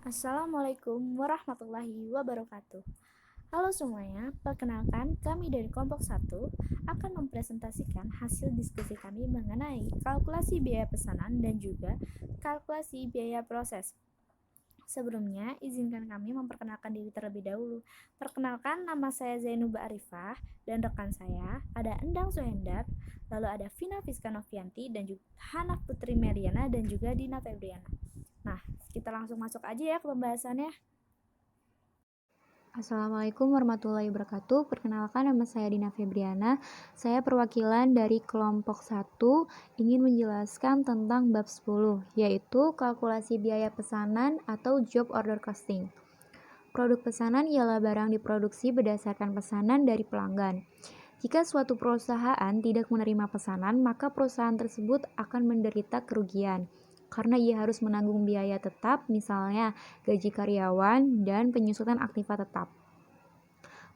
Assalamualaikum warahmatullahi wabarakatuh. Halo semuanya, perkenalkan kami dari kelompok 1 akan mempresentasikan hasil diskusi kami mengenai kalkulasi biaya pesanan dan juga kalkulasi biaya proses. Sebelumnya, izinkan kami memperkenalkan diri terlebih dahulu. Perkenalkan, nama saya Zainuba Arifah dan rekan saya ada Endang Suhendar, lalu ada Vina Fiskanovianti dan juga Hana Putri Meriana dan juga Dina Febriana. Nah, kita langsung masuk aja ya ke pembahasannya. Assalamualaikum warahmatullahi wabarakatuh. Perkenalkan, nama saya Dina Febriana. Saya perwakilan dari kelompok 1 ingin menjelaskan tentang bab 10, yaitu kalkulasi biaya pesanan atau job order costing. Produk pesanan ialah barang diproduksi berdasarkan pesanan dari pelanggan. Jika suatu perusahaan tidak menerima pesanan, maka perusahaan tersebut akan menderita kerugian karena ia harus menanggung biaya tetap, misalnya gaji karyawan dan penyusutan aktiva tetap.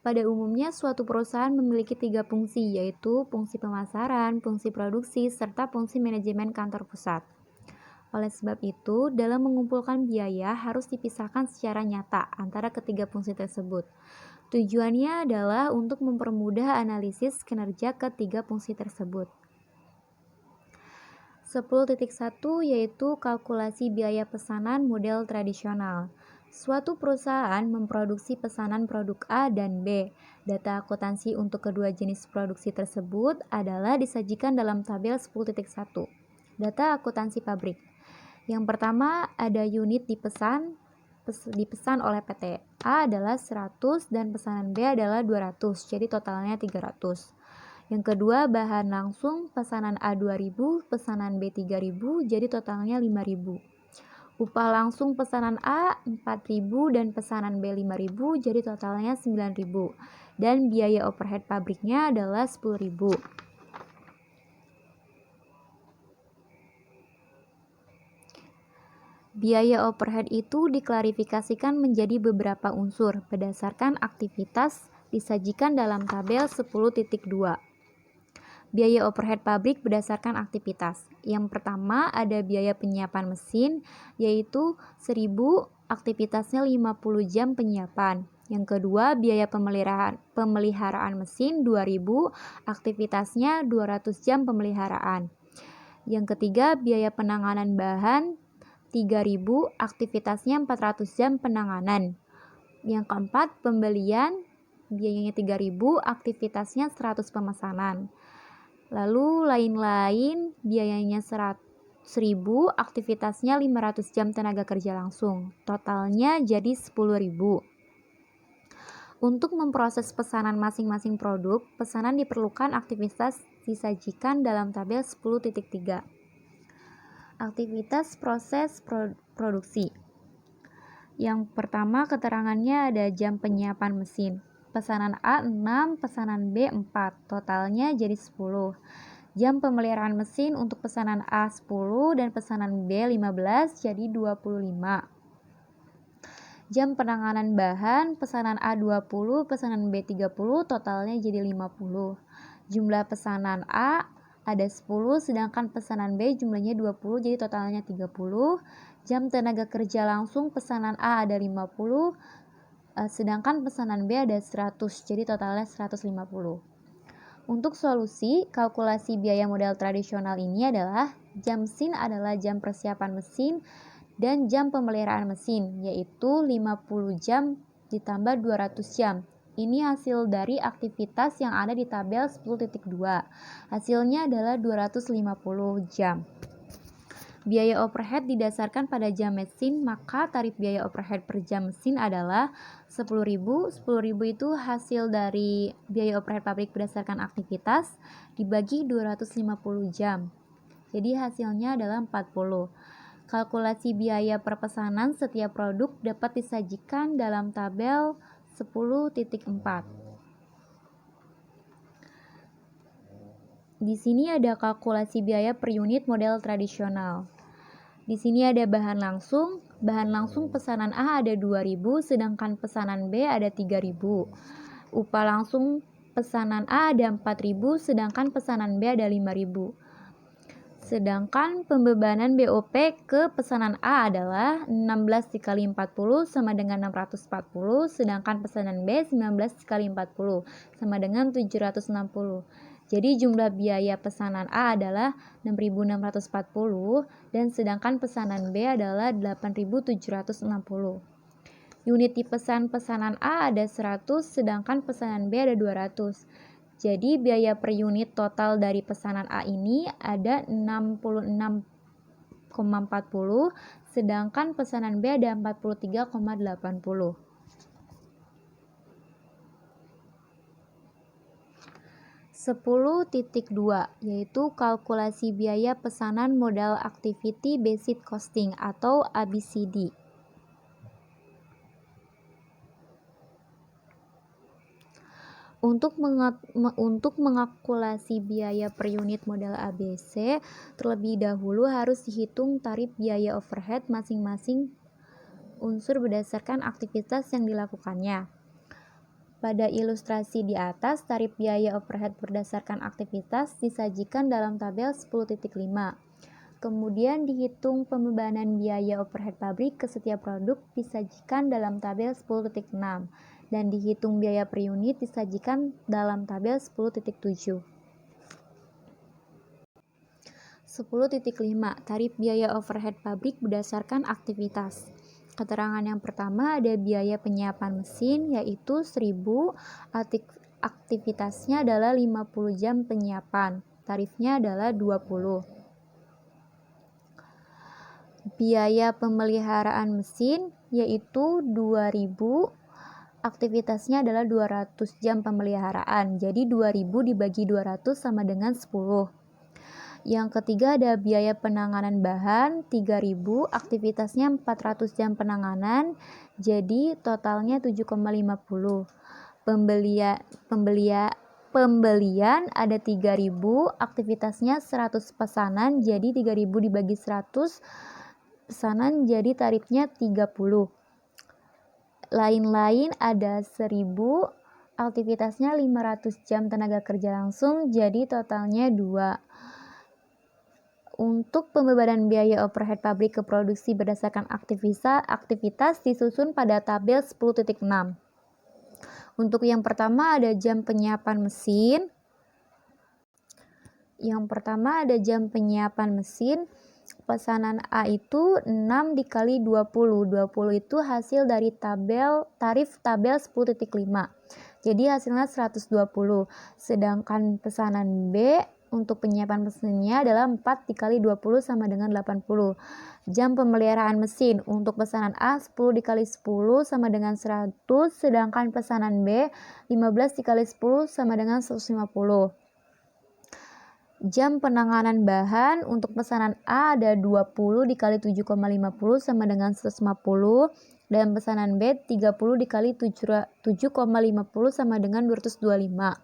Pada umumnya, suatu perusahaan memiliki 3 fungsi, yaitu fungsi pemasaran, fungsi produksi, serta fungsi manajemen kantor pusat. Oleh sebab itu, dalam mengumpulkan biaya harus dipisahkan secara nyata antara ketiga fungsi tersebut. Tujuannya adalah untuk mempermudah analisis kinerja ketiga fungsi tersebut. 10.1 yaitu kalkulasi biaya pesanan model tradisional. Suatu perusahaan memproduksi pesanan produk A dan B. Data akuntansi untuk kedua jenis produksi tersebut adalah disajikan dalam tabel 10.1. Data akuntansi pabrik. Yang pertama ada unit dipesan oleh PT A adalah 100 dan pesanan B adalah 200, jadi totalnya 300. Yang kedua, bahan langsung pesanan A 2000, pesanan B 3000, jadi totalnya 5000. Upah langsung pesanan A 4000 dan pesanan B 5000, jadi totalnya 9000. Dan biaya overhead pabriknya adalah 10000. Biaya overhead itu diklarifikasikan menjadi beberapa unsur berdasarkan aktivitas disajikan dalam tabel 10.2. Biaya overhead pabrik berdasarkan aktivitas. Yang pertama ada biaya penyiapan mesin, yaitu 1000, aktivitasnya 50 jam penyiapan. Yang kedua biaya pemeliharaan mesin 2000, aktivitasnya 200 jam pemeliharaan. Yang ketiga biaya penanganan bahan 3000, aktivitasnya 400 jam penanganan. Yang keempat pembelian, biayanya 3000, aktivitasnya 100 pemesanan. Lalu lain-lain biayanya 1000, aktivitasnya 500 jam tenaga kerja langsung. Totalnya jadi 10.000. Untuk memproses pesanan masing-masing produk, pesanan diperlukan aktivitas disajikan dalam tabel 10.3. Aktivitas proses produksi. Yang pertama keterangannya ada jam penyiapan mesin. Pesanan A 6, pesanan B 4, totalnya jadi 10. Jam pemeliharaan mesin untuk pesanan A 10 dan pesanan B 15 jadi 25. Jam penanganan bahan pesanan A 20, pesanan B 30, totalnya jadi 50. Jumlah pesanan A ada 10, sedangkan pesanan B jumlahnya 20, jadi totalnya 30. Jam tenaga kerja langsung pesanan A ada 50, sedangkan pesanan B ada 100, jadi totalnya 150. Untuk solusi, kalkulasi biaya model tradisional ini adalah jam mesin adalah jam persiapan mesin dan jam pemeliharaan mesin, yaitu 50 jam ditambah 200 jam. Ini hasil dari aktivitas yang ada di tabel 10.2. Hasilnya adalah 250 jam. Biaya overhead didasarkan pada jam mesin, maka tarif biaya overhead per jam mesin adalah 10.000. 10.000 itu hasil dari biaya overhead pabrik berdasarkan aktivitas dibagi 250 jam. Jadi hasilnya adalah 40. Kalkulasi biaya per pesanan setiap produk dapat disajikan dalam tabel 10.4. Di sini ada kalkulasi biaya per unit model tradisional. Di sini ada bahan langsung. Bahan langsung pesanan A ada 2000, sedangkan pesanan B ada 3000. Upah langsung pesanan A ada 4000, sedangkan pesanan B ada 5000. Sedangkan pembebanan BOP ke pesanan A adalah 16 dikali 40 sama dengan 640, sedangkan pesanan B 19 dikali 40 sama dengan 760. Jadi jumlah biaya pesanan A adalah 6.640 dan sedangkan pesanan B adalah 8.760. Unit di pesanan A ada 100, sedangkan pesanan B ada 200. Jadi biaya per unit total dari pesanan A ini ada 66,40, sedangkan pesanan B ada 43,80. 10.2 yaitu kalkulasi biaya pesanan modal activity based costing atau ABCD. Untuk mengakulasi biaya per unit modal ABC, terlebih dahulu harus dihitung tarif biaya overhead masing-masing unsur berdasarkan aktivitas yang dilakukannya. Pada ilustrasi di atas, tarif biaya overhead berdasarkan aktivitas disajikan dalam tabel 10.5. Kemudian dihitung pembebanan biaya overhead pabrik ke setiap produk disajikan dalam tabel 10.6. Dan dihitung biaya per unit disajikan dalam tabel 10.7. 10.5 Tarif biaya overhead pabrik berdasarkan aktivitas. Keterangan yang pertama ada biaya penyiapan mesin yaitu 1.000, aktivitasnya adalah 50 jam penyiapan, tarifnya adalah 20. Biaya pemeliharaan mesin yaitu 2.000, aktivitasnya adalah 200 jam pemeliharaan, jadi 2.000 dibagi 200 sama dengan 10. Yang ketiga ada biaya penanganan bahan 3.000, aktivitasnya 400 jam penanganan, jadi totalnya 7,50. Pembelian ada 3.000, aktivitasnya 100 pesanan, jadi 3.000 dibagi 100 pesanan, jadi tarifnya 30. Lain-lain ada 1.000, aktivitasnya 500 jam tenaga kerja langsung, jadi totalnya 2. Untuk pembebanan biaya overhead pabrik ke produksi berdasarkan aktivitas disusun pada tabel 10.6. Untuk yang pertama ada jam penyiapan mesin. Pesanan A itu 6 dikali 20. 20 itu hasil dari tarif tabel 10.5. Jadi hasilnya 120. Sedangkan pesanan B untuk penyiapan mesinnya adalah 4 dikali 20 sama dengan 80. Jam pemeliharaan mesin untuk pesanan A 10 dikali 10 sama dengan 100, sedangkan pesanan B 15 dikali 10 sama dengan 150. Jam penanganan bahan untuk pesanan A ada 20 dikali 7,50 sama dengan 150, dan pesanan B 30 dikali 7,50 sama dengan 225.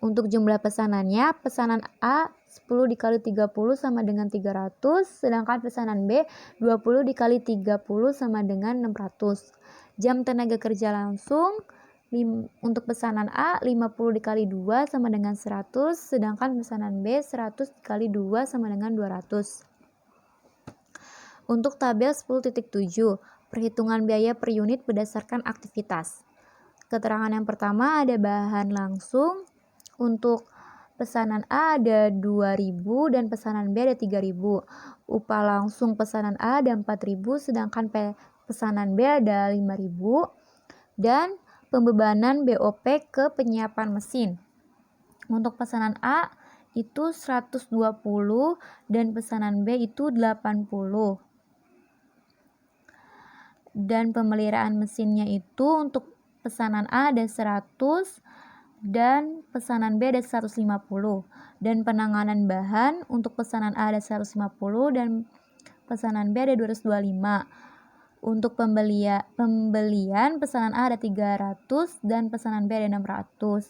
Untuk jumlah pesanannya, pesanan A 10 dikali 30 sama dengan 300, sedangkan pesanan B 20 dikali 30 sama dengan 600. Jam tenaga kerja langsung untuk pesanan A 50 dikali 2 sama dengan 100, sedangkan pesanan B 100 dikali 2 sama dengan 200. Untuk tabel 10.7, perhitungan biaya per unit berdasarkan aktivitas. Keterangan yang pertama ada bahan langsung. Untuk pesanan A ada 2.000 dan pesanan B ada 3.000. Upah langsung pesanan A ada 4.000, sedangkan pesanan B ada 5.000. Dan pembebanan BOP ke penyiapan mesin. Untuk pesanan A itu 120 dan pesanan B itu 80. Dan pemeliharaan mesinnya itu untuk pesanan A ada 100 dan pesanan B ada 150. Dan penanganan bahan untuk pesanan A ada 150 dan pesanan B ada 225. Untuk pembelian pesanan A ada 300 dan pesanan B ada 600.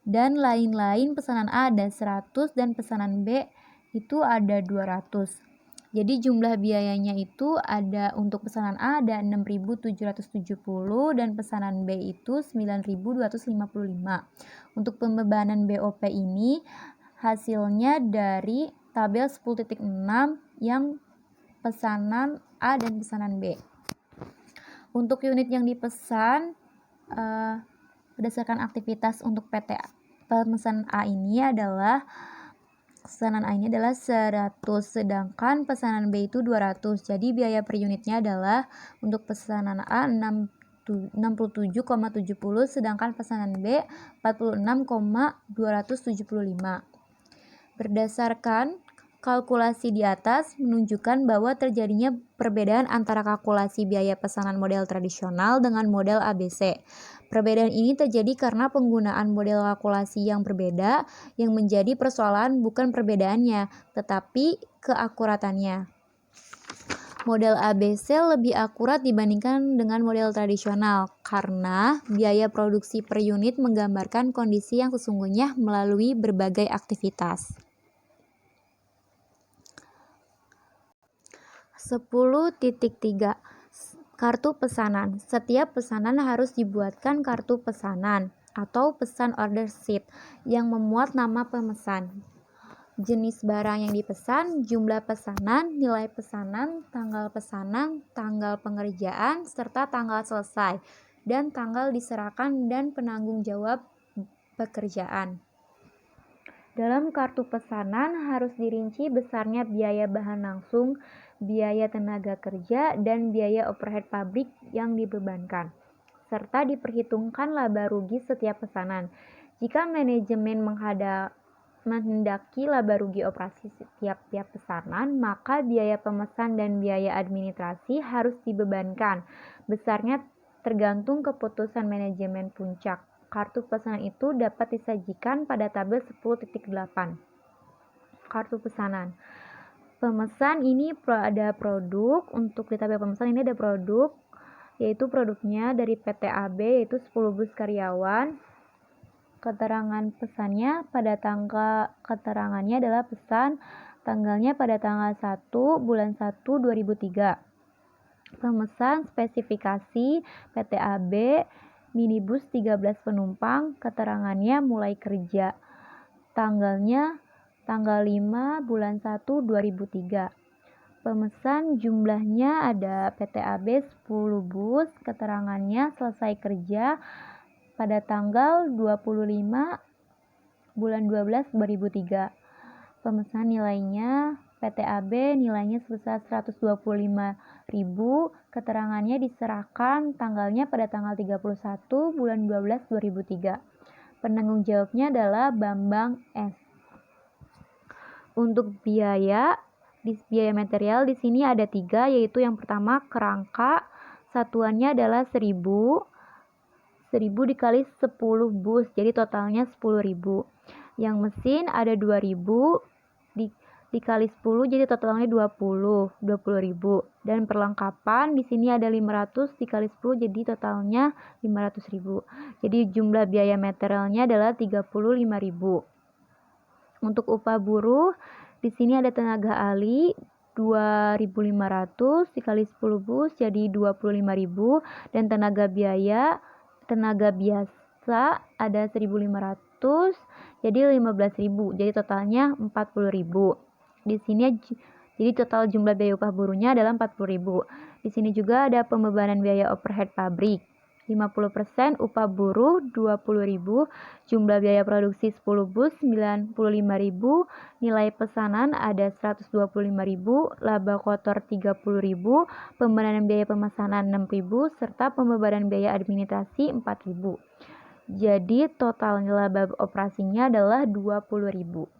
Dan lain-lain pesanan A ada 100 dan pesanan B itu ada 200. Jadi jumlah biayanya itu ada untuk pesanan A ada 6.770 dan pesanan B itu 9.255. Untuk pembebanan BOP ini hasilnya dari tabel 10.6 yang pesanan A dan pesanan B. Untuk unit yang dipesan berdasarkan aktivitas untuk PT pemesanan A ini adalah 100, sedangkan pesanan B itu 200. Jadi biaya per unitnya adalah untuk pesanan A 67,70, sedangkan pesanan B 46,275. Berdasarkan kalkulasi di atas menunjukkan bahwa terjadinya perbedaan antara kalkulasi biaya pesanan model tradisional dengan model ABC. Perbedaan ini terjadi karena penggunaan model kalkulasi yang berbeda, yang menjadi persoalan bukan perbedaannya, tetapi keakuratannya. Model ABC lebih akurat dibandingkan dengan model tradisional karena biaya produksi per unit menggambarkan kondisi yang sesungguhnya melalui berbagai aktivitas. 10.3 Kartu pesanan. Setiap pesanan harus dibuatkan kartu pesanan atau pesan order sheet yang memuat nama pemesan, jenis barang yang dipesan, jumlah pesanan, nilai pesanan, tanggal pengerjaan, serta tanggal selesai, dan tanggal diserahkan dan penanggung jawab pekerjaan. Dalam kartu pesanan harus dirinci besarnya biaya bahan langsung, biaya tenaga kerja, dan biaya overhead pabrik yang dibebankan, serta diperhitungkan laba rugi setiap pesanan. Jika manajemen menghendaki laba rugi operasi setiap pesanan, maka biaya pemesan dan biaya administrasi harus dibebankan. Besarnya tergantung keputusan manajemen puncak. Kartu pesanan itu dapat disajikan pada tabel 10.8. Kartu pesanan. Pemesan ini ada produk, untuk di tabel pemesan ini ada produk, yaitu produknya dari PT AB, yaitu 10 bus karyawan. Keterangan pesannya keterangannya adalah pesan, tanggalnya pada tanggal 1 bulan 1 2003. Pemesan spesifikasi PT AB minibus 13 penumpang, keterangannya mulai kerja, tanggalnya tanggal 5 bulan 1 2003. Pemesan jumlahnya ada PT AB 10 bus, keterangannya selesai kerja pada tanggal 25 bulan 12 2003. Pemesan nilainya PT AB nilainya sebesar 125.000, keterangannya diserahkan tanggalnya pada tanggal 31 bulan 12 2003. Penanggung jawabnya adalah Bambang S. Untuk biaya material di sini ada 3, yaitu yang pertama kerangka, satuannya adalah 1000 dikali 10 bus, jadi totalnya 10.000. Yang mesin ada 2000 dikali 10, jadi totalnya 20.000. Dan perlengkapan di sini ada 500 dikali 10, jadi totalnya 500.000. Jadi jumlah biaya materialnya adalah 35.000. Untuk upah buruh di sini ada tenaga ahli 2.500 dikali 10 bus, jadi 25.000. Dan tenaga biasa ada 1.500, jadi 15.000, jadi totalnya 40.000. Di sini jadi total jumlah biaya upah buruhnya adalah 40.000. Di sini juga ada pembebanan biaya overhead pabrik 50%, upah buruh 20.000, jumlah biaya produksi 10 bus 95.000, nilai pesanan ada 125.000, laba kotor 30.000, pembebanan biaya pemesanan 6.000, serta pembebanan biaya administrasi 4.000. Jadi total laba operasinya adalah 20.000.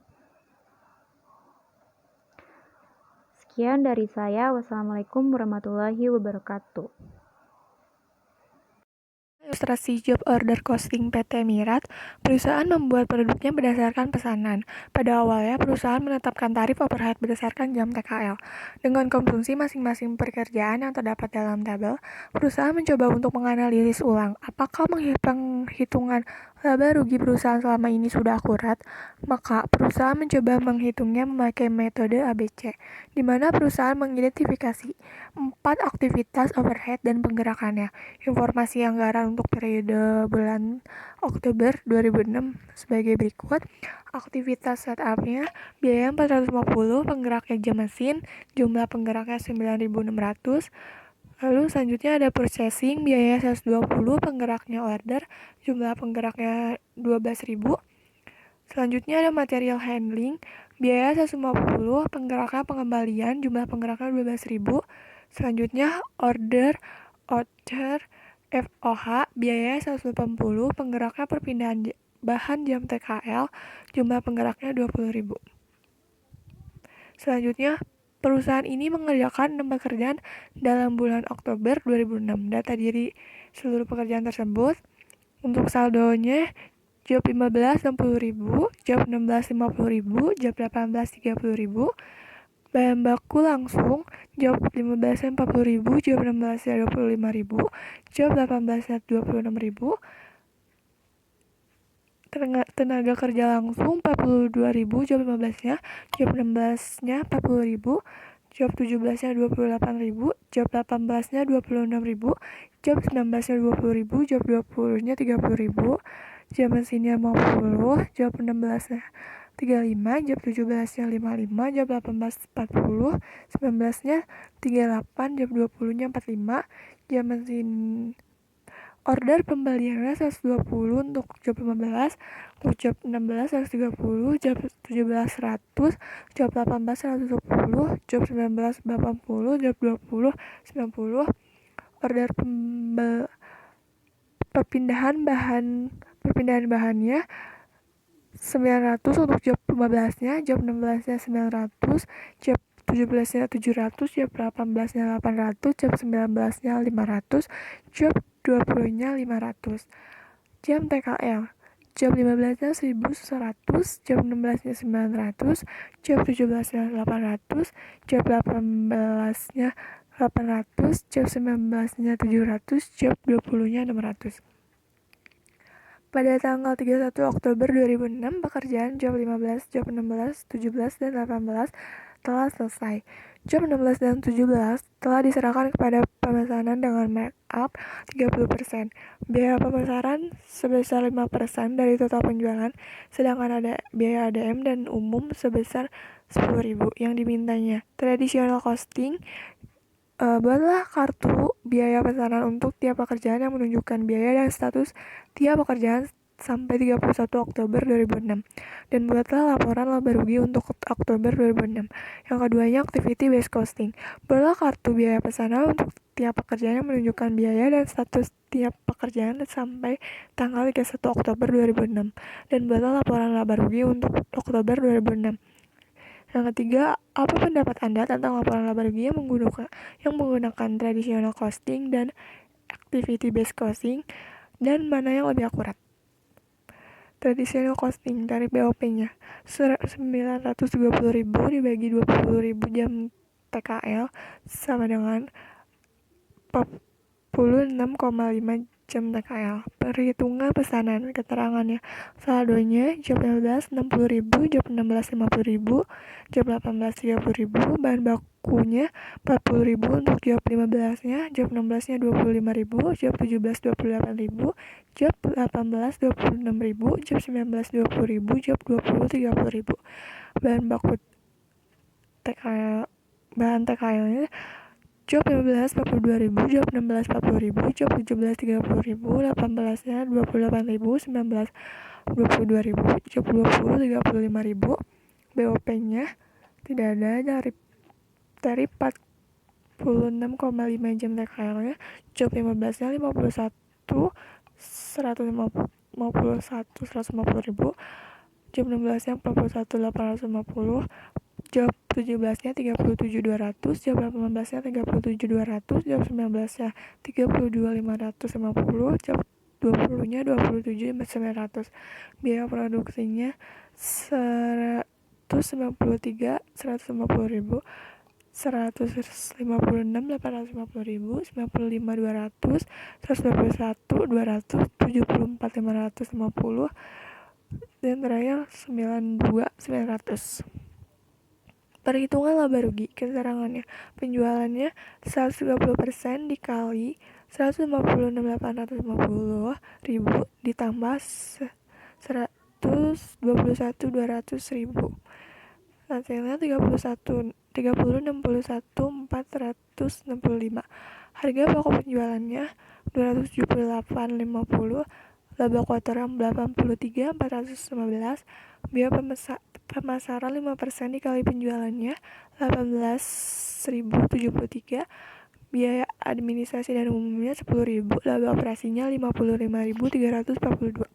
Sekian dari saya. Wassalamualaikum warahmatullahi wabarakatuh. Ilustrasi job order costing PT Mirat, perusahaan membuat produknya berdasarkan pesanan. Pada awalnya, perusahaan menetapkan tarif overhead berdasarkan jam TKL. Dengan konsumsi masing-masing pekerjaan yang terdapat dalam tabel, perusahaan mencoba untuk menganalisis ulang apakah penghitungan Laba rugi perusahaan selama ini sudah akurat, maka perusahaan mencoba menghitungnya memakai metode ABC, di mana perusahaan mengidentifikasi 4 aktivitas overhead dan penggerakannya. Informasi anggaran untuk periode bulan Oktober 2006 sebagai berikut. Aktivitas setup-nya, biaya 450, penggeraknya jam mesin, jumlah penggeraknya 9.600. Lalu selanjutnya ada purchasing, biaya 120, penggeraknya order, jumlah penggeraknya 12.000. Selanjutnya ada material handling, biaya 150, penggeraknya pengembalian, jumlah penggeraknya 12.000. Selanjutnya order FOH, biaya 180, penggeraknya perpindahan bahan jam TKL, jumlah penggeraknya 20.000. Selanjutnya, perusahaan ini mengerjakan 6 pekerjaan dalam bulan Oktober 2006. Data diri seluruh pekerjaan tersebut. Untuk saldonya, job 15 60.000, job 16 50.000, job 18 30.000. Bahan baku langsung, job 15 40.000, job 16 25.000, job 18 26.000. Tenaga kerja langsung 42.000, job 15-nya, job 16-nya 40.000, job 17-nya 28.000, job 18-nya 26.000, job 19-nya 20.000, job 20-nya 30.000, job mesinnya 50, job 16-nya 35, job 17-nya 55, job 18 40, 19-nya 38, job 20-nya 45, job mesin. Order pembeliannya 120 untuk job 15, untuk job 16 130, job 17 100, job 18 110, job 19 80, job 20 90. Order perpindahan bahannya 900 untuk job 15-nya, job 16-nya 900, job 17-nya 700, job 18-nya 800, job 19-nya 500, job 20-nya 500. Jam TKL, job 15-nya 1.100, job 16-nya 900, job 17-nya 800, job 18-nya 800, job 19-nya 700, job 20-nya 600. Pada tanggal 31 Oktober 2006, pekerjaan job 15, job 16, 17, dan 18 telah selesai. Job 16 dan 17 telah diserahkan kepada pemesanan dengan markup 30%. Biaya pemasaran sebesar 5% dari total penjualan, sedangkan ada biaya ADM dan umum sebesar 10.000 yang dimintanya. Traditional costing, buatlah kartu biaya pesanan untuk tiap pekerjaan yang menunjukkan biaya dan status tiap pekerjaan sampai 31 Oktober 2006. Dan buatlah laporan laba rugi untuk Oktober 2006. Yang keduanya, activity based costing. Buatlah kartu biaya pesanan untuk tiap pekerjaan yang menunjukkan biaya dan status tiap pekerjaan sampai tanggal 31 Oktober 2006. Dan buatlah laporan laba rugi untuk Oktober 2006. Yang ketiga, apa pendapat Anda tentang laporan laba rugi yang menggunakan traditional costing dan activity based costing, dan mana yang lebih akurat? Traditional costing, tarif BOP-nya 930.000 dibagi 20.000 jam TKL sama dengan 46,5 jam TKL. Perhitungan pesanan, keterangannya, saldonya job 15 60.000, job 16 50.000, job 18 30.000, bahan bakunya 40.000 untuk job 15-nya, job 16-nya 25.000, job 17 28.000, job 18 26.000, job 19 20.000, job 20 30.000. Bahan baku TKL, bahan TKL-nya job 15 42.000, job 16 40.000, job 17 30.000, 18-nya 28.000, 19 22.000, job 20 35.000. BOP-nya tidak ada, dari 46,5 jam TKL-nya, job 15-nya 51 150.000, job 16-nya 41.850, job 17-nya 37.200, job 18-nya 37.200, job 19-nya 32.550, job 20-nya 27.900. Biaya produksinya 150.000, 156, 850.000, 95, 200, 121, 200, 74, 550, dan terakhir 92, 900. Perhitungan laba rugi. Keterangannya, penjualannya 130% dikali 156.850.000 ditambah 121.200.000. Hasilnya 30.61.465. Harga pokok penjualannya 278.50, laba kuartal 83.415, biaya pemasaran 5% dikali penjualannya 18.073, biaya administrasi dan umumnya 10.000, laba operasinya 55.342.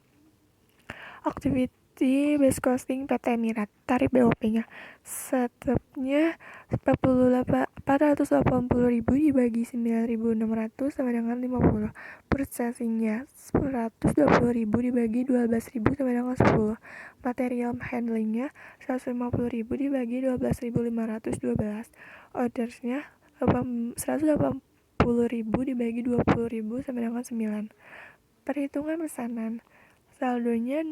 Activity Based Costing PT Mirat. Tarif BOP-nya setupnya 480.000 dibagi 9.600 sama dengan 50. Processing-nya 120.000 dibagi 12.000 sama dengan 10. Material handling-nya 150.000 dibagi 12.512. Orders-nya 180.000 dibagi 20.000 sama dengan 9. Perhitungan pesanan. Saldonya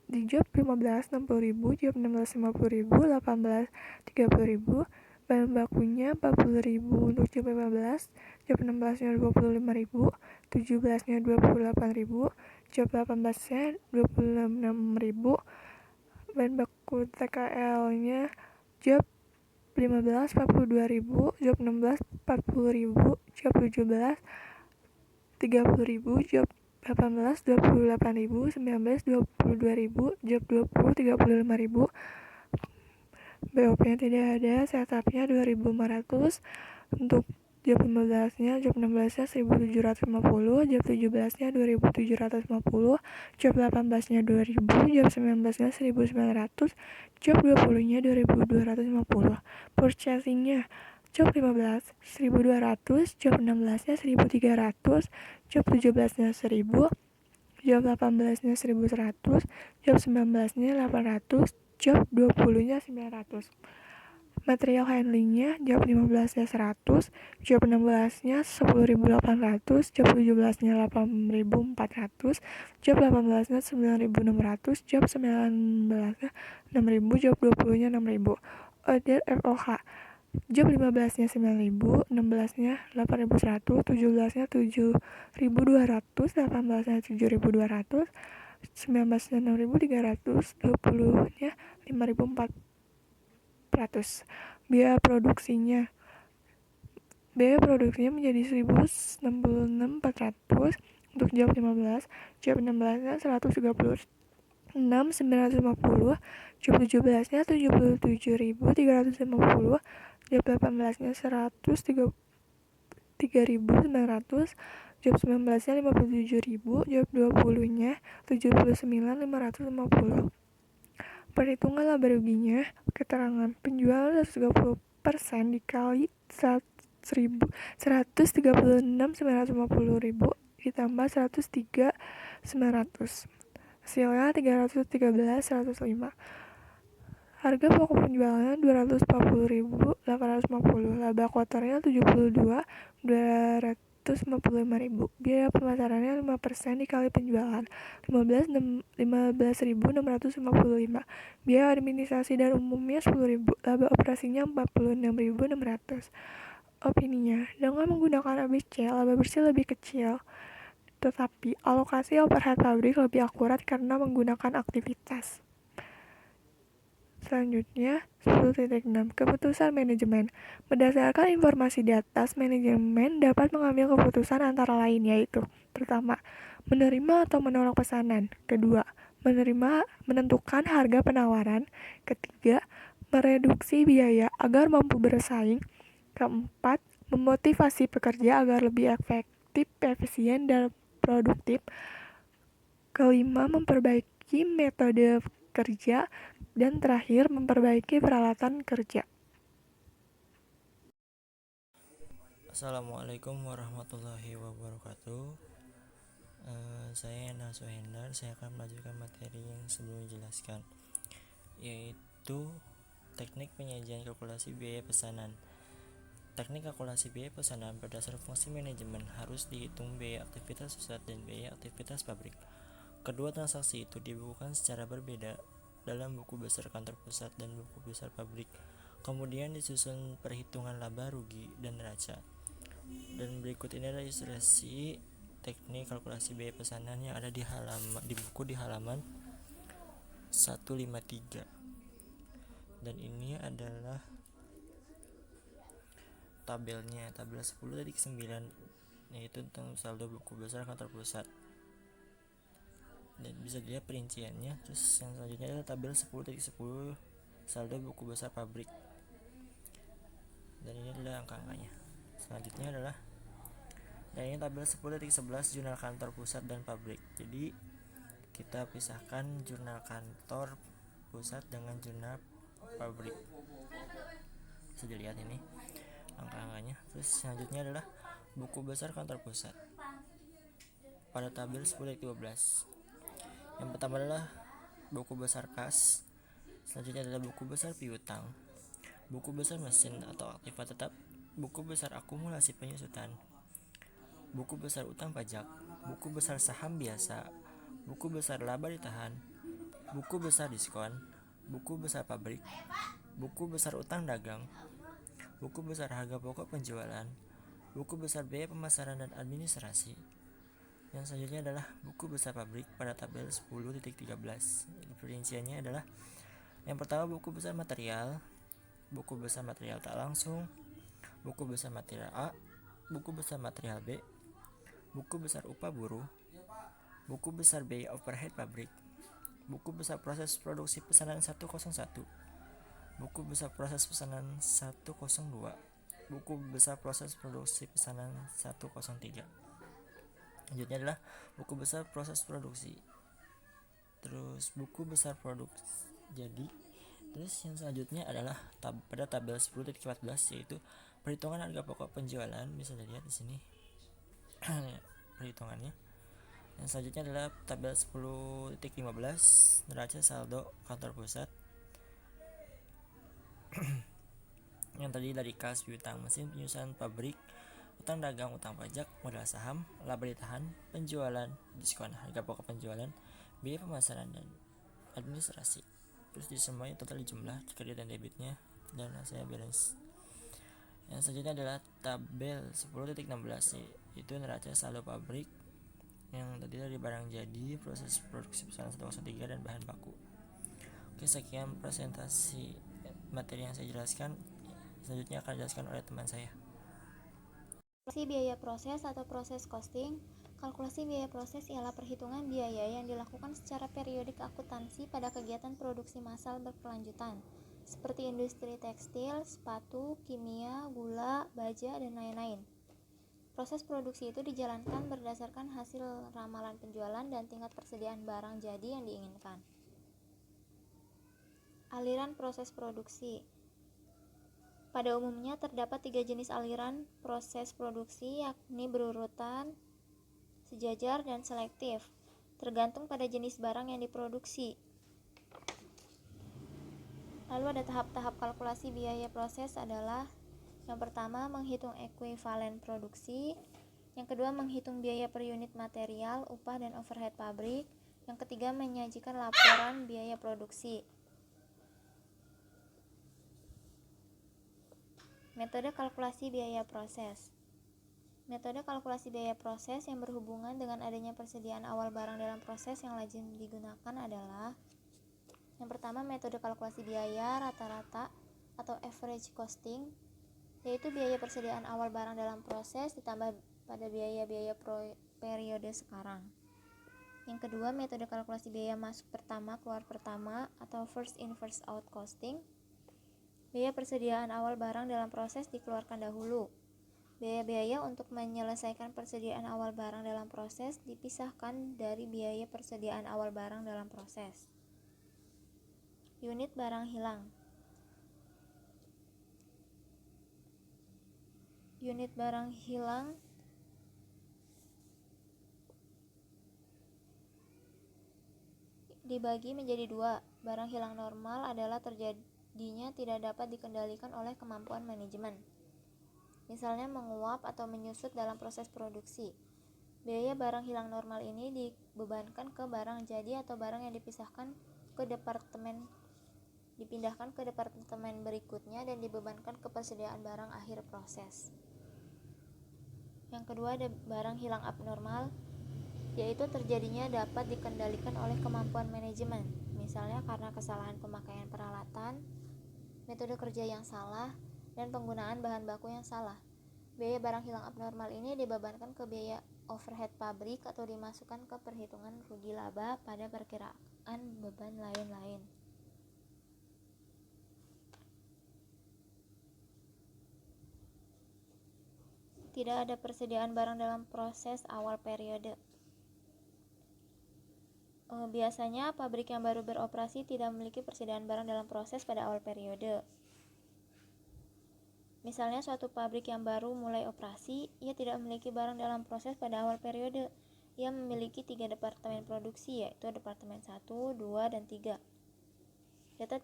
di job 15 60.000, job 16 50.000, 18 30.000, bahan bakunya 40.000 untuk job 15, job 16 nya 25.000, 17 nya 28.000, job 18 nya 26.000, bahan baku TKL nya job 15 42.000, job 16 40.000, job 17 30.000, job 18 28.000, 19 22.000, job 20 35.000. BOP-nya tidak ada, setupnya 2.500 untuk job 15-nya, job 16-nya 1.750, job 17-nya 2.750, job 18-nya 2.000, job 19-nya 1.900, job 20-nya 2.250. Purchasing-nya job 15 1.200, job 16-nya 1.300, job 17-nya 1.000, job 18-nya 1.100, job 19-nya 800, job 20-nya 900. Material handling-nya job 15-nya 100, job 16-nya 10.800, job 17-nya 8.400, job 18-nya 9.600, job 19-nya 6.000, job 20-nya 6.000. Order FOH job 15-nya 9.000, 16-nya 8.100, 17-nya 7.200, 18-nya 7.200, 19-nya 6.300, 20-nya 5.400. Biaya produksinya menjadi 166.400 untuk job 15, job 16-nya 136.950, job 17-nya 77.350, job 18-nya 103.900, job 19-nya 57.000, job 20-nya 79.550. Perhitungan laba ruginya. Keterangan, penjualan 130% dikali 136.950.000 ditambah 103.900. Hasilnya 313.105. Harga pokok penjualannya 240.850, laba kuartalnya 72.255.000, biaya pemasarannya 5% dikali penjualan 15.655, biaya administrasi dan umumnya 10.000, laba operasinya 46.600. Opininya, dengan menggunakan ABC, laba bersih lebih kecil, tetapi alokasi overhead pabrik lebih akurat karena menggunakan aktivitas. Selanjutnya, 10.6 Keputusan manajemen. Berdasarkan informasi di atas, manajemen dapat mengambil keputusan antara lain yaitu: pertama, menerima atau menolak pesanan. Kedua, menentukan harga penawaran. Ketiga, mereduksi biaya agar mampu bersaing. Keempat, memotivasi pekerja agar lebih efektif, efisien, dan produktif. Kelima, memperbaiki metode kerja. Dan terakhir, memperbaiki peralatan kerja. Assalamualaikum warahmatullahi wabarakatuh. Saya Naso Hendar. Saya akan melanjutkan materi yang sebelumnya dijelaskan, yaitu teknik penyajian kalkulasi biaya pesanan. Teknik kalkulasi biaya pesanan berdasar fungsi manajemen harus dihitung biaya aktivitas pusat dan biaya aktivitas pabrik. Kedua transaksi itu dibukukan secara berbeda dalam buku besar kantor pusat dan buku besar pabrik. Kemudian disusun perhitungan laba, rugi, dan neraca. Dan berikut ini adalah ilustrasi teknik kalkulasi biaya pesanan yang ada di buku di halaman 153. Dan ini adalah tabelnya, tabel 10.9, yaitu tentang saldo buku besar kantor pusat. Dan bisa dilihat perinciannya. Terus yang selanjutnya adalah tabel 10.10 saldo buku besar pabrik. Dan ini adalah angka-angkanya. Selanjutnya adalah ini tabel 10.11 jurnal kantor pusat dan pabrik. Jadi kita pisahkan jurnal kantor pusat dengan jurnal pabrik. Bisa dilihat ini angka-angkanya. Terus selanjutnya adalah buku besar kantor pusat pada tabel 10.12. Yang pertama adalah buku besar kas. Selanjutnya adalah buku besar piutang, buku besar mesin atau aktiva tetap, buku besar akumulasi penyusutan, buku besar utang pajak, buku besar saham biasa, buku besar laba ditahan, buku besar diskon, buku besar pabrik, buku besar utang dagang, buku besar harga pokok penjualan, buku besar biaya pemasaran dan administrasi. Yang selanjutnya adalah buku besar pabrik pada tabel 10.13. Perinciannya adalah yang pertama buku besar material, buku besar material tak langsung, buku besar material A, buku besar material B, buku besar upah buruh, buku besar biaya overhead pabrik, buku besar proses produksi pesanan 101, buku besar proses pesanan 102, buku besar proses produksi pesanan 103. Selanjutnya adalah buku besar proses produksi, terus buku besar produksi jadi. Terus yang selanjutnya adalah pada tabel 10.14, yaitu perhitungan harga pokok penjualan. Bisa dilihat di sini perhitungannya. Yang selanjutnya adalah tabel 10.15 neraca saldo kantor pusat. Yang tadi dari kas, piutang, mesin, penyusutan pabrik, utang dagang, utang pajak, modal saham, laba ditahan, penjualan, diskon, harga pokok penjualan, biaya pemasaran dan administrasi. Terus di semuanya total jumlah kredit dan debitnya dan hasilnya balance. Yang selanjutnya adalah tabel 10.16, yaitu neraca saldo pabrik. Yang tadi dari barang jadi, proses produksi pesanan 103 dan bahan baku. Oke, sekian presentasi materi yang saya jelaskan. Selanjutnya akan dijelaskan oleh teman saya. Kalkulasi biaya proses atau proses costing. Kalkulasi biaya proses ialah perhitungan biaya yang dilakukan secara periodik akuntansi pada kegiatan produksi massal berkelanjutan, seperti industri tekstil, sepatu, kimia, gula, baja, dan lain-lain. Proses produksi itu dijalankan berdasarkan hasil ramalan penjualan dan tingkat persediaan barang jadi yang diinginkan. Aliran proses produksi. Pada umumnya terdapat 3 jenis aliran proses produksi, yakni berurutan, sejajar, dan selektif, tergantung pada jenis barang yang diproduksi. Lalu ada tahap-tahap kalkulasi biaya proses adalah: yang pertama, menghitung ekuivalen produksi; yang kedua, menghitung biaya per unit material, upah, dan overhead pabrik; yang ketiga, menyajikan laporan biaya produksi. Metode kalkulasi biaya proses. Metode kalkulasi biaya proses yang berhubungan dengan adanya persediaan awal barang dalam proses yang lazim digunakan adalah: yang pertama, metode kalkulasi biaya rata-rata atau average costing, yaitu biaya persediaan awal barang dalam proses ditambah pada biaya-biaya periode sekarang. Yang kedua, metode kalkulasi biaya masuk pertama keluar pertama atau first in first out costing. Biaya persediaan awal barang dalam proses dikeluarkan dahulu. Biaya-biaya untuk menyelesaikan persediaan awal barang dalam proses dipisahkan dari biaya persediaan awal barang dalam proses. Unit barang hilang. Unit barang hilang dibagi menjadi dua. Barang hilang normal adalah terjadinya tidak dapat dikendalikan oleh kemampuan manajemen. misalnya menguap atau menyusut dalam proses produksi. Biaya barang hilang normal ini dibebankan ke barang jadi atau barang yang dipindahkan ke departemen berikutnya dan dibebankan ke persediaan barang akhir proses. Yang kedua ada barang hilang abnormal, yaitu terjadinya dapat dikendalikan oleh kemampuan manajemen, misalnya karena kesalahan pemakaian peralatan, metode kerja yang salah, dan penggunaan bahan baku yang salah. Biaya barang hilang abnormal ini dibebankan ke biaya overhead pabrik atau dimasukkan ke perhitungan rugi laba pada perkiraan beban lain-lain. Tidak ada persediaan barang dalam proses awal periode. Biasanya pabrik yang baru beroperasi tidak memiliki persediaan barang dalam proses pada awal periode. Misalnya suatu pabrik yang baru mulai operasi, ia tidak memiliki barang dalam proses pada awal periode. Ia memiliki 3 departemen produksi, yaitu departemen 1, 2, dan 3. Data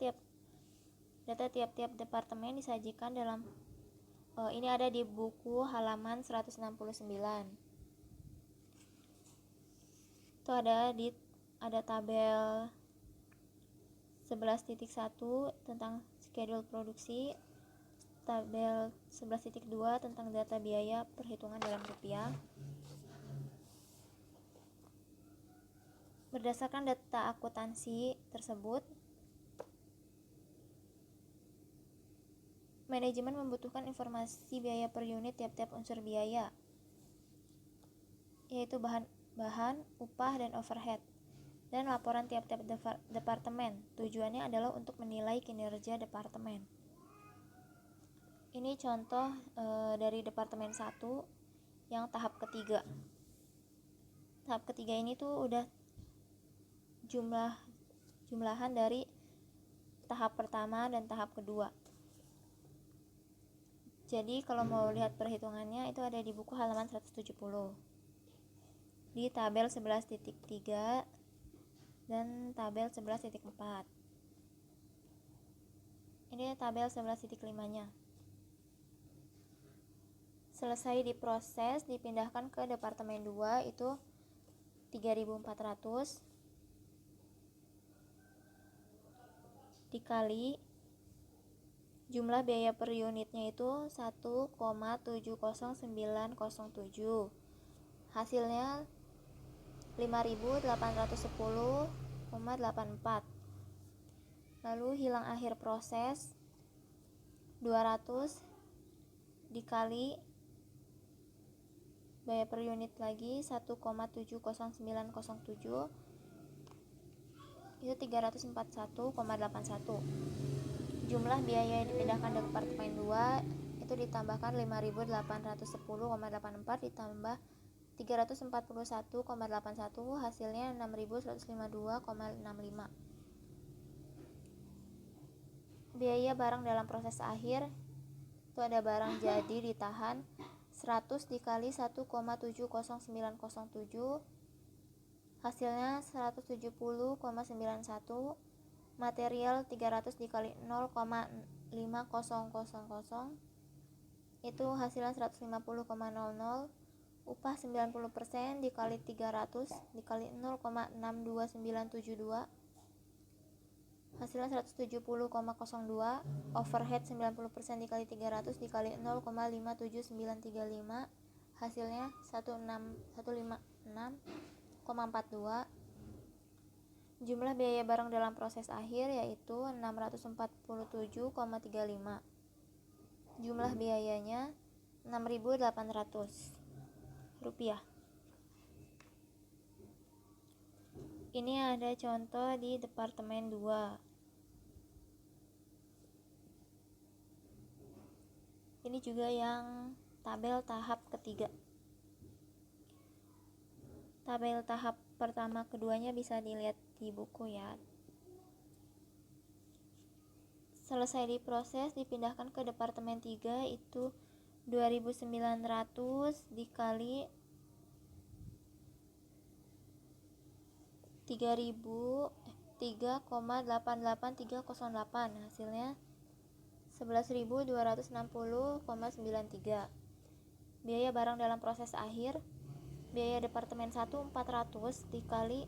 tiap-tiap departemen disajikan dalam ini ada di buku halaman 169. Itu ada tabel 11.1 tentang schedule produksi, tabel 11.2 tentang data biaya perhitungan dalam rupiah. Berdasarkan data akuntansi tersebut, manajemen membutuhkan informasi biaya per unit tiap-tiap unsur biaya, yaitu bahan, upah, dan overhead, dan laporan tiap-tiap departemen. Tujuannya adalah untuk menilai kinerja departemen. Ini contoh dari departemen 1 yang tahap ketiga. Tahap ketiga ini tuh udah jumlahan dari tahap pertama dan tahap kedua. Jadi kalau mau lihat perhitungannya itu ada di buku halaman 170. Di tabel 11.3 dan tabel 11.4. Ini tabel 11.5-nya. Selesai diproses, dipindahkan ke departemen 2 itu 3.400 dikali jumlah biaya per unitnya itu 1,70907. Hasilnya 5.810,84. Lalu hilang akhir proses 200 dikali biaya per unit lagi 1,70907 itu 341,81. Jumlah biaya yang dipindahkan ke departemen 2 itu ditambahkan 5.810,84 ditambah 341,81 hasilnya 6.152,65. Biaya barang dalam proses akhir itu ada barang jadi ditahan 100 dikali 1,70907 hasilnya 170,91. Material 300 dikali 0,5000 itu hasilnya 150,00. Upah 90% dikali 300 dikali 0,62972 hasilnya 170,02. Overhead 90% dikali 300 dikali 0,57935 hasilnya 156,42. Jumlah biaya barang dalam proses akhir yaitu 647,35. Jumlah biayanya 6.800 rupiah. Ini ada contoh di departemen 2. Ini juga yang tabel tahap ketiga. Tabel tahap pertama keduanya bisa dilihat di buku ya. Selesai diproses dipindahkan ke departemen 3 itu 2.900 dikali 3,88308 hasilnya 11.260,93. biaya barang dalam proses akhir, biaya departemen 1 400 dikali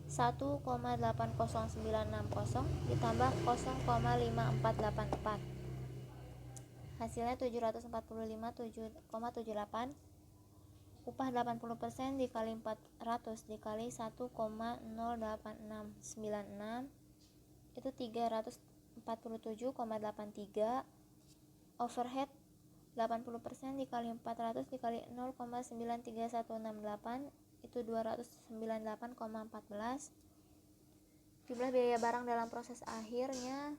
1,80960 ditambah 0,5484, hasilnya 745,78. Upah 80% dikali 400 dikali 1,08696 itu 347,83. Overhead 80% dikali 400 dikali 0,93168 itu 298,14. Jumlah biaya barang dalam proses akhirnya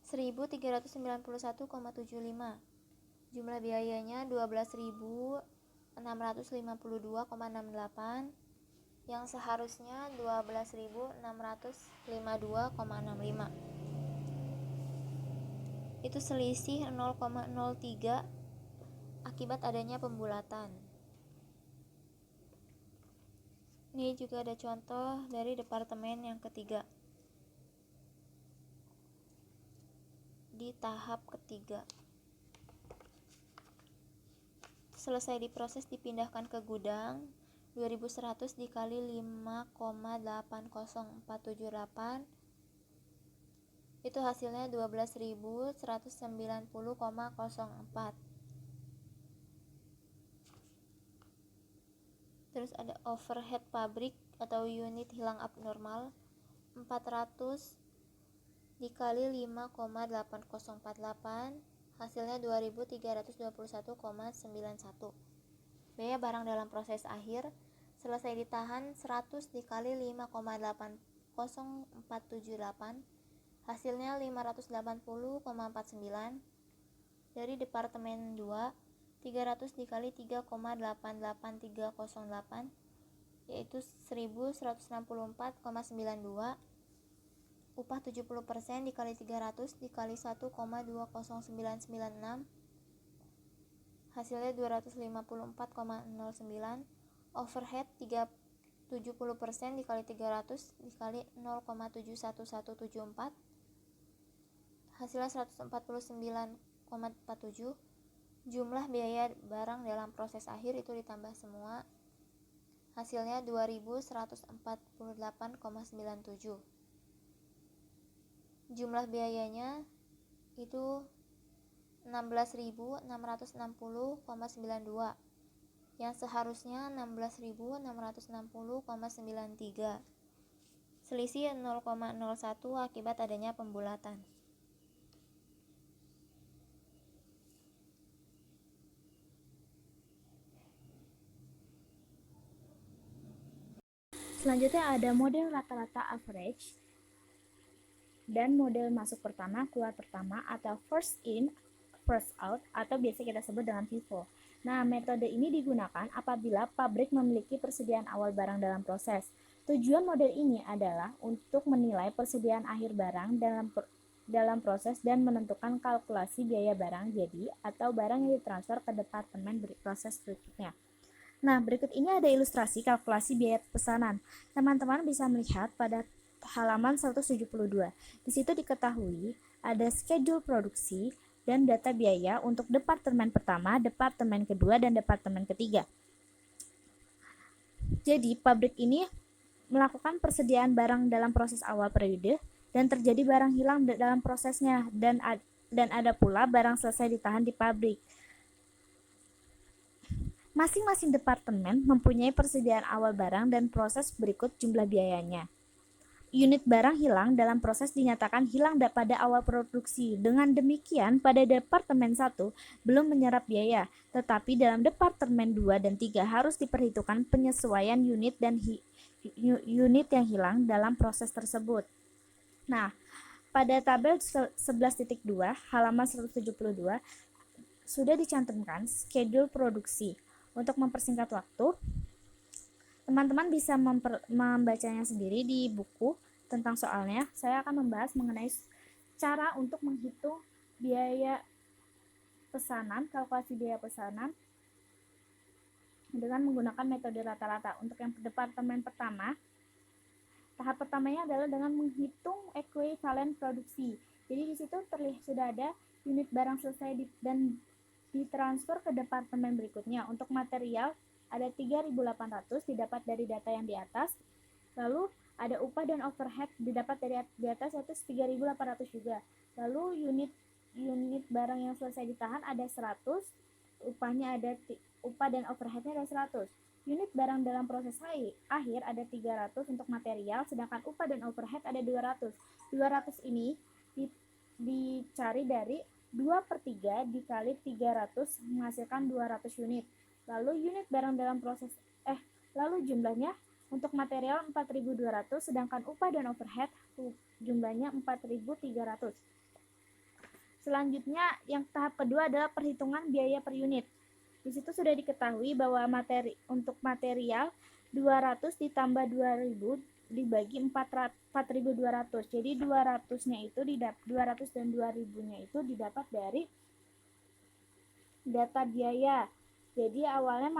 1391,75. Jumlah biayanya 12.652,68 yang seharusnya 12.652,65. Itu selisih 0,03 akibat adanya pembulatan. Ini juga ada contoh dari departemen yang ketiga. Di tahap ketiga, selesai diproses dipindahkan ke gudang, 2100 dikali 5,80478 itu hasilnya 12.190,04. Terus ada overhead pabrik atau unit hilang abnormal, 400 dikali 5,8048 hasilnya 2321,91. Biaya barang dalam proses akhir selesai ditahan 100 dikali 5,80478 hasilnya 580,49. Dari departemen 2 300 dikali 3,88308 yaitu 1164,92. Upah 70% dikali 300 dikali 1,20996 hasilnya 254,09. Overhead 70% dikali 300 dikali 0,71174 hasilnya 149,47. Jumlah biaya barang dalam proses akhir itu ditambah semua, hasilnya 2148,97. Jumlah biayanya itu 16.660,92 yang seharusnya 16.660,93. Selisih 0,01 akibat adanya pembulatan. Selanjutnya ada model rata-rata average dan model masuk pertama, keluar pertama atau first in, first out atau biasa kita sebut dengan FIFO. Nah, metode ini digunakan apabila pabrik memiliki persediaan awal barang dalam proses. Tujuan model ini adalah untuk menilai persediaan akhir barang dalam proses dan menentukan kalkulasi biaya barang jadi atau barang yang ditransfer ke departemen proses berikutnya. Nah, berikut ini ada ilustrasi kalkulasi biaya pesanan. Teman-teman bisa melihat pada halaman 172. Di situ diketahui ada schedule produksi dan data biaya untuk departemen pertama, departemen kedua, dan departemen ketiga. Jadi, pabrik ini melakukan persediaan barang dalam proses awal periode dan terjadi barang hilang dalam prosesnya dan ada pula barang selesai ditahan di pabrik. Masing-masing departemen mempunyai persediaan awal barang dan proses berikut jumlah biayanya. Unit barang hilang dalam proses dinyatakan hilang pada awal produksi. Dengan demikian, pada departemen 1 belum menyerap biaya, tetapi dalam departemen 2 dan 3 harus diperhitungkan penyesuaian unit dan unit yang hilang dalam proses tersebut. Nah, pada tabel 11.2 halaman 172 sudah dicantumkan schedule produksi. Untuk mempersingkat waktu, teman-teman bisa membacanya sendiri di buku tentang soalnya. Saya akan membahas mengenai cara untuk menghitung biaya pesanan, kalkulasi biaya pesanan dengan menggunakan metode rata-rata. Untuk yang departemen pertama, tahap pertamanya adalah dengan menghitung ekuivalen produksi. Jadi di situ sudah ada unit barang selesai dan ditransfer ke departemen berikutnya. Untuk material ada 3.800 didapat dari data yang di atas. Lalu ada upah dan overhead didapat dari di atas yaitu 3.800 juga. Lalu unit barang yang selesai ditahan ada 100, upah dan overheadnya ada 100. Unit barang dalam proses akhir ada 300 untuk material, sedangkan upah dan overhead ada 200. 200 ini dicari dari 2/3 dikali 300 menghasilkan 200 unit. Lalu unit barang dalam proses lalu jumlahnya untuk material 4.200, sedangkan upah dan overhead jumlahnya 4.300. Selanjutnya yang tahap kedua adalah perhitungan biaya per unit. Di situ sudah diketahui bahwa untuk material 200 ditambah 2.000 dibagi 4.200. Jadi 200-nya itu 200 dan 2.000-nya itu didapat dari data biaya. Jadi awalnya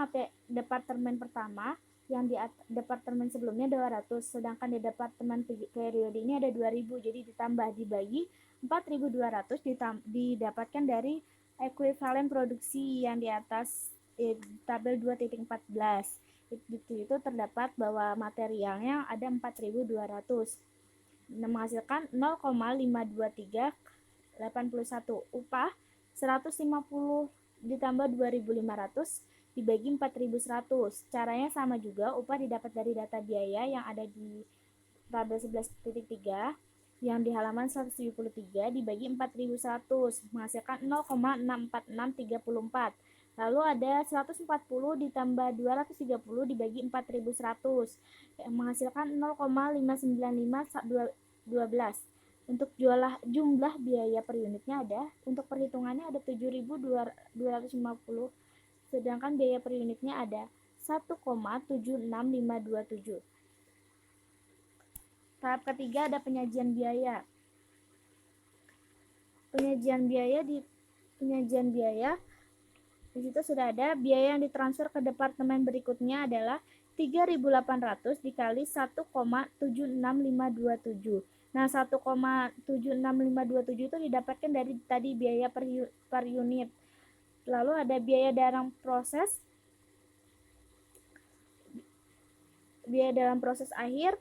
departemen pertama yang di departemen sebelumnya 200, sedangkan di departemen periode ini ada 2.000. Jadi ditambah dibagi 4.200 didapatkan dari ekuivalen produksi yang di atas tabel 2.14. Itu terdapat bahwa materialnya ada 4.200 menghasilkan 0,52381. Upah 150 ditambah 2.500 dibagi 4.100. Caranya sama juga, upah didapat dari data biaya yang ada di tabel 11.3 yang di halaman 173 dibagi 4.100 menghasilkan 0,64634. Lalu ada 140 ditambah 230 dibagi 4.100 menghasilkan 0,59512. Untuk jumlah biaya per unitnya ada, untuk perhitungannya ada 7.250, sedangkan biaya per unitnya ada 1,76527. Tahap ketiga ada penyajian biaya. Penyajian biaya di situ sudah ada biaya yang ditransfer ke departemen berikutnya adalah 3.800 dikali 1,76527. Nah, 1,76527 itu didapatkan dari tadi biaya per unit. Lalu ada biaya dalam proses. Biaya dalam proses akhir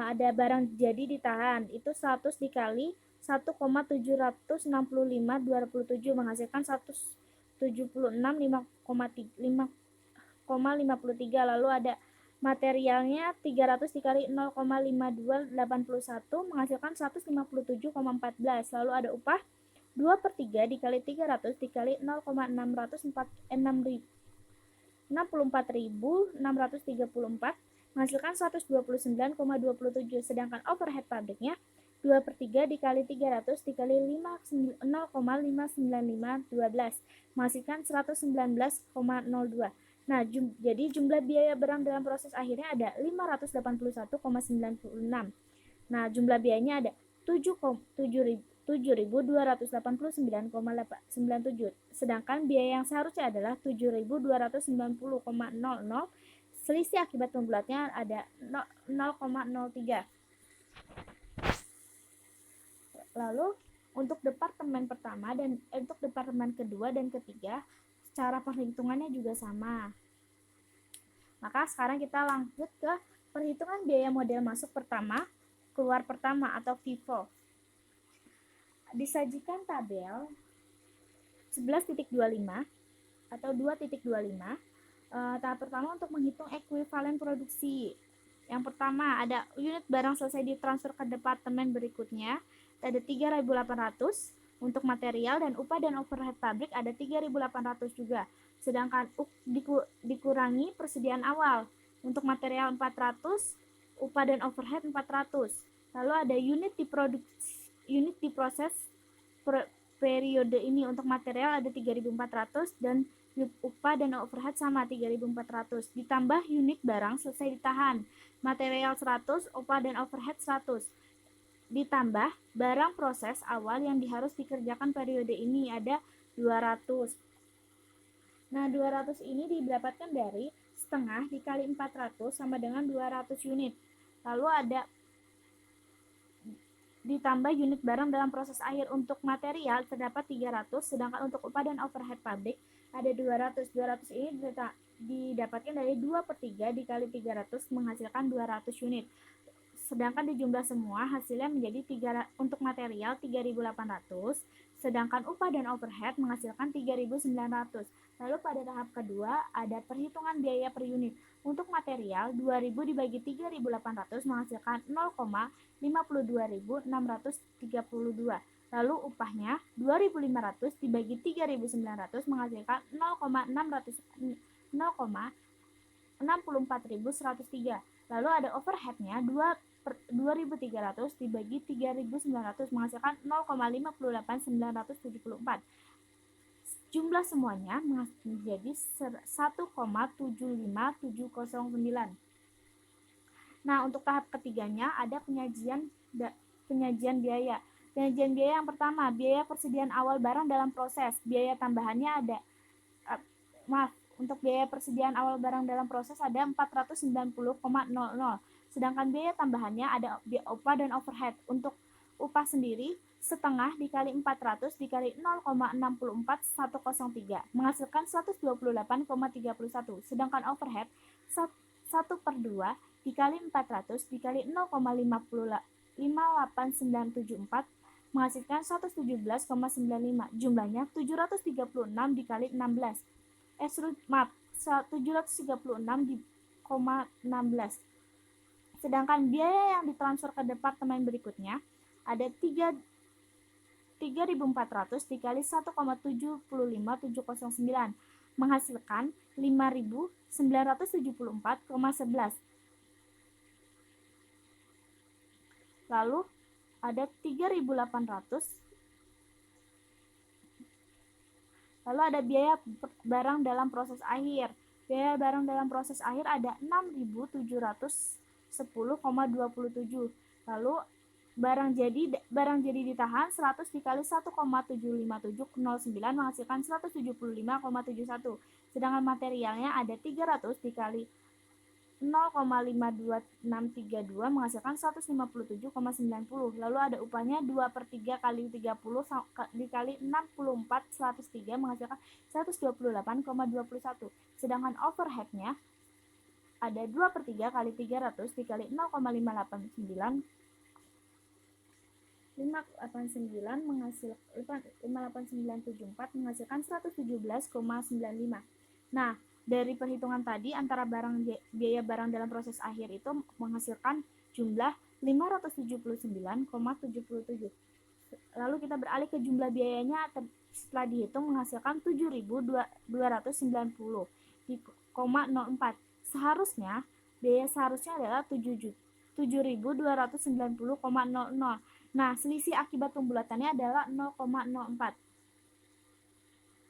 ada barang jadi ditahan, itu 100 dikali 1,76527 menghasilkan 176,553. Lalu ada materialnya 300 dikali 0,5281 menghasilkan 157,14. Lalu ada upah 2/3 dikali 300 dikali 0,64.634 menghasilkan 129,27. Sedangkan overhead pabriknya 2/3 dikali 300 dikali 0,59512 menghasilkan 119,02. Nah, jadi jumlah biaya barang dalam proses akhirnya ada 581,96. Nah, jumlah biayanya ada 7.289,97. Sedangkan biaya yang seharusnya adalah 7.290,00. Selisih akibat pembulatnya ada 0,03. Lalu untuk departemen pertama dan untuk departemen kedua dan ketiga, cara perhitungannya juga sama. Maka sekarang kita lanjut ke perhitungan biaya model masuk pertama, keluar pertama atau FIFO. Disajikan tabel 11.25 atau 2.25. Tahap pertama untuk menghitung ekuivalen produksi. Yang pertama ada unit barang selesai ditransfer ke departemen berikutnya, ada 3.800 untuk material, dan upah dan overhead pabrik ada 3.800 juga. Sedangkan dikurangi persediaan awal. Untuk material 400, upah dan overhead 400. Lalu ada unit diproses periode ini. Untuk material ada 3.400 dan upah dan overhead sama 3.400. Ditambah unit barang selesai ditahan. Material 100, upah dan overhead 100. Ditambah barang proses awal yang harus dikerjakan periode ini ada 200. Nah, 200 ini didapatkan dari setengah dikali 400 sama dengan 200 unit. Lalu ada ditambah unit barang dalam proses akhir. Untuk material terdapat 300, sedangkan untuk upah dan overhead pabrik ada 200. 200 ini didapatkan dari 2/3 dikali 300 menghasilkan 200 unit. Sedangkan dijumlah semua hasilnya menjadi untuk material 3.800, sedangkan upah dan overhead menghasilkan 3.900. Lalu pada tahap kedua ada perhitungan biaya per unit. Untuk material 2.000 dibagi 3.800 menghasilkan 0,52.632. Lalu upahnya 2.500 dibagi 3.900 menghasilkan 0,64.103. Lalu ada overheadnya 2.300 dibagi 3.900 menghasilkan 0,58.974. Jumlah semuanya menjadi 1,75.709. Nah, untuk tahap ketiganya ada penyajian biaya. Penyajian biaya yang pertama, biaya persediaan awal barang dalam proses. Biaya tambahannya ada untuk biaya persediaan awal barang dalam proses ada 490,00. Sedangkan biaya tambahannya ada upah dan overhead. Untuk upah sendiri setengah dikali 400 dikali 0,64103 menghasilkan 128,31. Sedangkan overhead 1/2 dikali 400 dikali 0,58974 menghasilkan 117,95. Jumlahnya 736 dikali 16. 736,16. Sedangkan biaya yang ditransfer ke departemen berikutnya ada 3.400 dikali 1,75.709 menghasilkan 5.974,11. Lalu ada 3.800. Lalu ada biaya barang dalam proses akhir. Biaya barang dalam proses akhir ada 6.710,27. Lalu barang jadi ditahan 100 dikali 1,75709 menghasilkan 175,71. Sedangkan materialnya ada 300 dikali 0,52632 menghasilkan 157,90. Lalu ada upahnya 2/3 kali 30 dikali 64 103 menghasilkan 128,21. Sedangkan overheadnya ada 2/3 kali 300 dikali 0,589 58974 menghasilkan 117,95. Nah, dari perhitungan tadi antara biaya barang dalam proses akhir itu menghasilkan jumlah 579,77. Lalu kita beralih ke jumlah biayanya setelah dihitung menghasilkan 7.290,04. Biaya seharusnya adalah 7.290,00. Nah, selisih akibat pembulatannya adalah 0,04.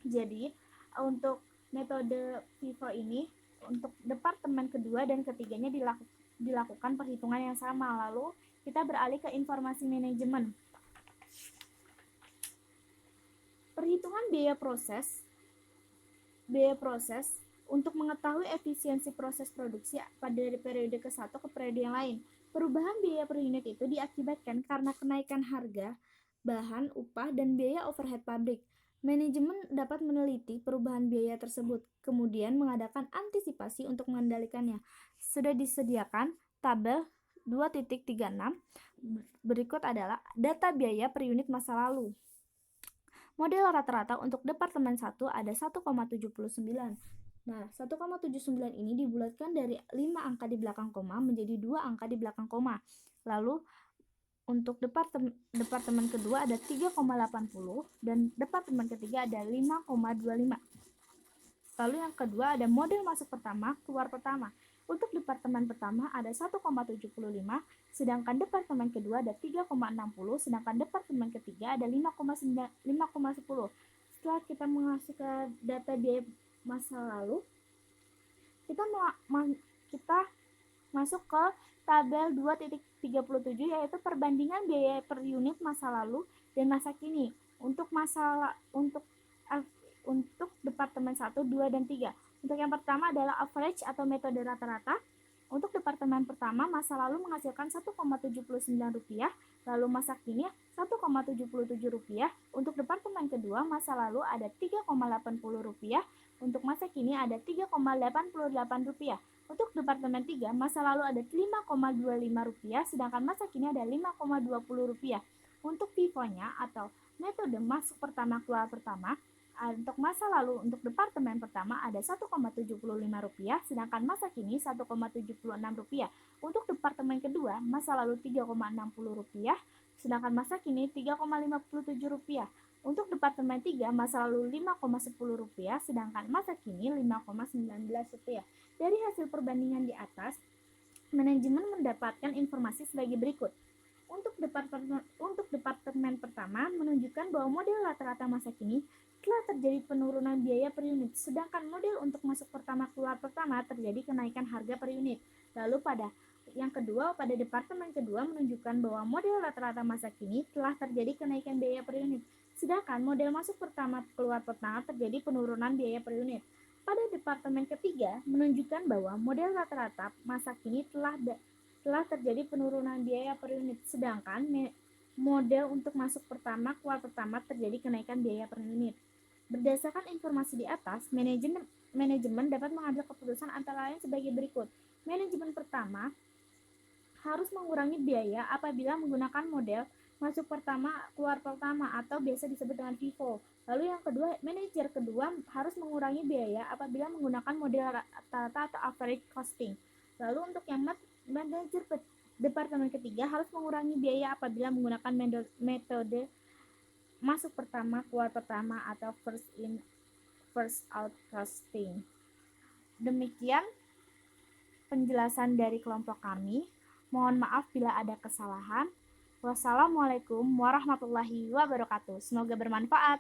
Jadi, untuk metode FIFO ini untuk departemen kedua dan ketiganya dilakukan perhitungan yang sama. Lalu, kita beralih ke informasi manajemen. Perhitungan biaya proses untuk mengetahui efisiensi proses produksi pada periode ke-1 ke periode yang lain. Perubahan biaya per unit itu diakibatkan karena kenaikan harga bahan, upah, dan biaya overhead pabrik. Manajemen dapat meneliti perubahan biaya tersebut, kemudian mengadakan antisipasi untuk mengendalikannya. Sudah disediakan tabel 2.36. Berikut adalah data biaya per unit masa lalu. Model rata-rata untuk departemen 1 ada 1,79. Nah, 1,79 ini dibulatkan dari 5 angka di belakang koma menjadi 2 angka di belakang koma. Lalu, untuk departemen kedua ada 3,80 dan departemen ketiga ada 5,25. Lalu yang kedua ada model masuk pertama, keluar pertama. Untuk departemen pertama ada 1,75, sedangkan departemen kedua ada 3,60, sedangkan departemen ketiga ada 5,10. Setelah kita masuk ke data biaya masa lalu, kita masuk ke tabel 2.37 yaitu perbandingan biaya per unit masa lalu dan masa kini untuk departemen 1, 2, dan 3. Untuk yang pertama adalah average atau metode rata-rata. Untuk departemen pertama, masa lalu menghasilkan Rp1,79, lalu masa kini Rp1,77. Untuk departemen kedua, masa lalu ada Rp3,80, untuk masa kini ada Rp3,88. Untuk departemen 3, masa lalu ada Rp5,25, sedangkan masa kini ada Rp5,20. Untuk FIFO-nya atau metode masuk pertama keluar pertama, untuk masa lalu untuk departemen pertama ada Rp1,75, sedangkan masa kini Rp1,76. Untuk departemen kedua, masa lalu Rp3,60, sedangkan masa kini Rp3,57. Untuk departemen 3, masa lalu Rp5,10, sedangkan masa kini Rp5,19. Dari hasil perbandingan di atas, manajemen mendapatkan informasi sebagai berikut. Untuk departemen pertama menunjukkan bahwa model rata-rata masa kini telah terjadi penurunan biaya per unit, sedangkan model untuk masuk pertama keluar pertama terjadi kenaikan harga per unit. Lalu pada departemen kedua menunjukkan bahwa model rata-rata masa kini telah terjadi kenaikan biaya per unit, sedangkan model masuk pertama keluar pertama terjadi penurunan biaya per unit. Pada departemen ketiga menunjukkan bahwa model rata-rata masa kini telah terjadi penurunan biaya per unit, sedangkan model untuk masuk pertama keluar pertama terjadi kenaikan biaya per unit. Berdasarkan informasi di atas, manajemen dapat mengambil keputusan antara lain sebagai berikut. Manajemen pertama harus mengurangi biaya apabila menggunakan model masuk pertama keluar pertama atau biasa disebut dengan FIFO. Lalu yang kedua, manajer kedua harus mengurangi biaya apabila menggunakan model rata-rata atau average costing. Lalu untuk yang manajer departemen ketiga harus mengurangi biaya apabila menggunakan metode masuk pertama keluar pertama atau first in first out costing. Demikian penjelasan dari kelompok kami. Mohon maaf bila ada kesalahan. Wassalamualaikum warahmatullahi wabarakatuh. Semoga bermanfaat.